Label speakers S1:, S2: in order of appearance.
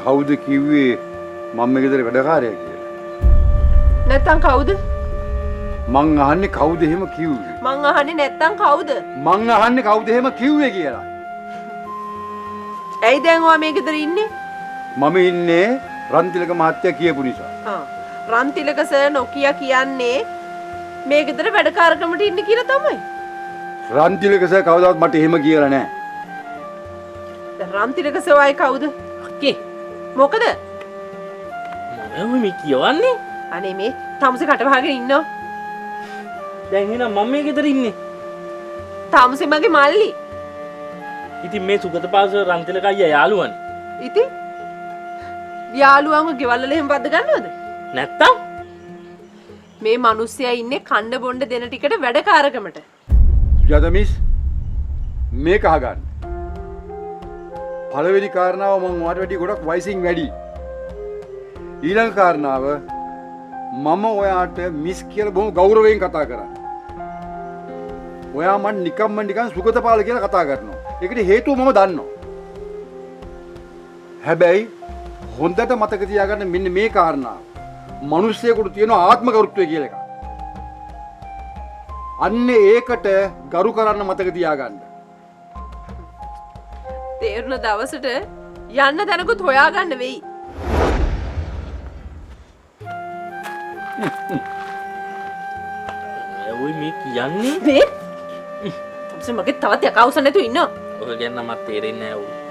S1: කවුද කිව්වේ මම මේ ගෙදර වැඩකාරයා කියලා?
S2: නැත්තම් කවුද?
S1: මං අහන්නේ කවුද එහෙම කිව්වේ?
S2: මං අහන්නේ නැත්තම් කවුද?
S1: මං අහන්නේ කවුද එහෙම කිව්වේ කියලා.
S2: ඇයි දැන් ඔයා මේ ගෙදර ඉන්නේ?
S1: මම ඉන්නේ රන්තිලක මහත්තයා කියපු නිසා.
S2: රන්තිලක සර් නොකිය කියන්නේ මේ ගෙදර වැඩකාරකමට ඉන්නේ කියලා තමයි.
S1: රන්තිලක සර් කවදාවත් මට එහෙම කියලා නැහැ.
S2: දැන් රන්තිලක සර් ආයි කවුද?
S3: අක්කේ
S2: මොකද?
S3: මොනවද මේ කියවන්නේ?
S2: අනේ මේ තමුසේ කට වහගෙන ඉන්නව.
S3: දැන් එහෙනම් මම මේ ගෙදර ඉන්නේ.
S2: තමුසේ මගේ මල්ලි.
S3: ඉතින් මේ සුගතපාල සර් රන්තිලක අයියා යාළුවනේ.
S2: ඉතින් යාළුවන්ව ගෙවල් වල එහෙම වද්ද ගන්නවද?
S3: නැත්තම්
S2: මේ මිනිස්සයා ඉන්නේ කණ්ඩ බොණ්ඩ දෙන ටිකට වැඩකාරකමට.
S1: සුජාත මිස් මේක අහගන්න. පළවෙනි කාරණාව මම ඔයාට වැඩි ගොඩක් වයසින් වැඩි. ඊළඟ කාරණාව මම ඔයාට මිස් කියලා බොහොම ගෞරවයෙන් කතා කරා. ඔයා මන් නිකන් සුගතපාල කියලා කතා කරනවා. ඒකට හේතුව මම දන්නවා. හැබැයි හොඳට මතක තියාගන්න මෙන්න මේ කාරණාව. මිනිස්සෙකුට තියෙන ආත්ම ගෞරවය කියලා එකක්. අන්න ඒකට ගරු කරන්න මතක තියාගන්න.
S2: තේරුණ දවසට යන්න දැනකුත් හොයාගන්න වෙයි.
S3: ඔය මේ කියන්නේ
S2: මේ තමුසේ මගේ තවත් යකවුස නැතුව ඉන්නවා.
S3: ඔය ගැන මට තේරෙන්නේ නැහැ.